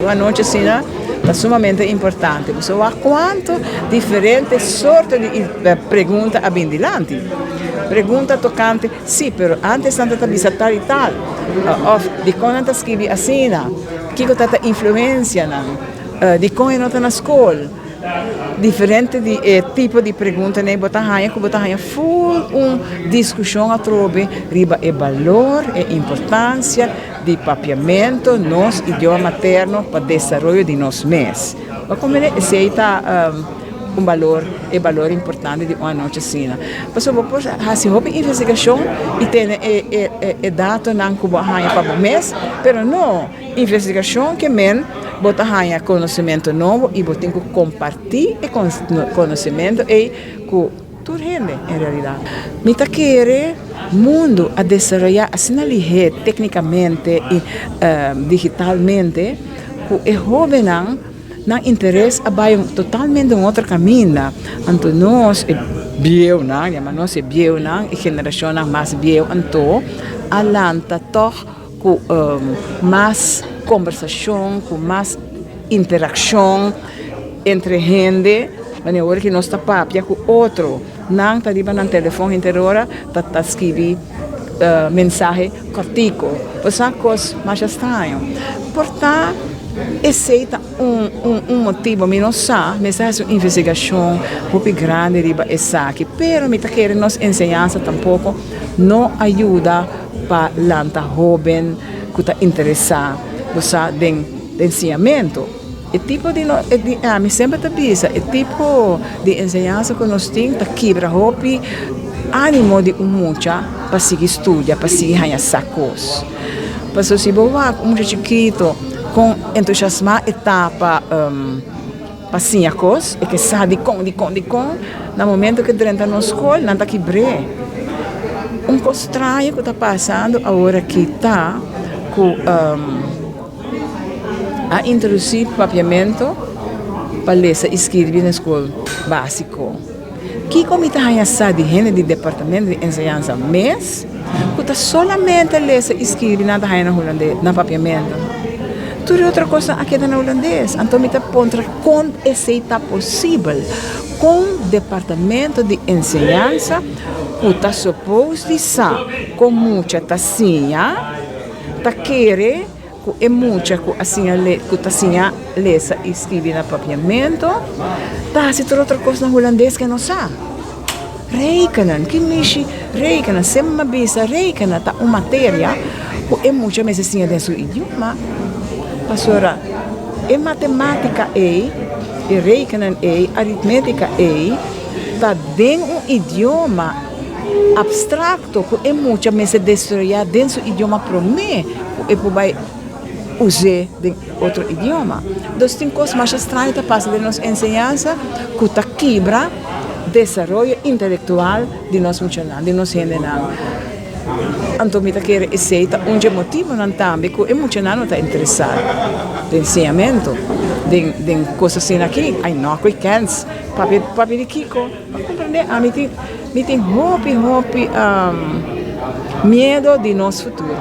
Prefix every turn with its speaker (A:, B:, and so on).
A: Uma noite assim é sumamente importante. Você há quanto diferentes sortes de perguntas abindilantes. Pergunta tocante, sim, pero antes não te tal e tal. De quando te escrevi assim, que te influência, de como não está na escola. Diferente tipo de pergunta, né? Botar full discussão a trobe riba e valor e importância de papiamento nos idioma materno para o desenvolvimento de nos mês. Mas como ele aceita valor importante de uma noite assim. Mas depois, se houve investigação e tem dado não como para o mês, pero não investigação que men bota conhecimento novo e botem que compartilhar conhecimento com toda gente em realidade. Me tá querer mundo a desenvolver assim tecnicamente e digitalmente que o jovem não interesse a vai totalmente um outro caminho. Então nós bieu nós bieu e geração mais bieu então alanta toch com mais conversação, com mais interação entre gente, mas agora que nós está papia com outro, não está no telefone inteira hora, está escrever mensagem cortico, essa coisa mais estranha. Portanto, esse é motivo, mas essa investigação muito grande riba essa aqui, pero me está querendo nos ensinança tampouco não ajuda para lanta jovem que está interessado de ensinamento. O tipo de me sempre te avisa, o tipo de ensinança que nós temos está quebra hopi ânimo de mucha para seguir estudar, para seguir ganhar sacos. Para se boa muito chiquito com entusiasmo etapa para seguir coisas e que sabe de com no momento que entra na escola não está quebré. Coisa estranha que está passando agora que está com a introduzir papiamento para ler e escrever na escola básico. Que comita a de gente do departamento de ensinança, mas que está solamente ler e escrever nada na papiamento. Tudo outra coisa aqui na holandês. Então, me está contra quando esse está possível com o departamento de ensinança que está suposto de ser com muita tacinha, está querer que é muita que assim que tacinha lesa e escreve na papiamento, tá se outra coisa na holandês que não sabe. Rekenen, que mexe rekenen, sempre bisa rekenen tá uma matéria que é muita mas assim dentro do idioma. Pastora, é matemática e rekenen aritmética tá dentro um idioma abstrato que é muito mas se destruir dentro do idioma para mim é para usar de outro idioma. Então tem coisas mais estranhas que passam de nossa ensinança que está quebra desenvolvimento intelectual de nós funcionários, de nós gente. Então me quer aceita motivo não também que emocional não está interessado no ensinamento de coisas assim aqui. I know que cans papi de Kiko, compreender? Me tem hope medo de nosso futuro.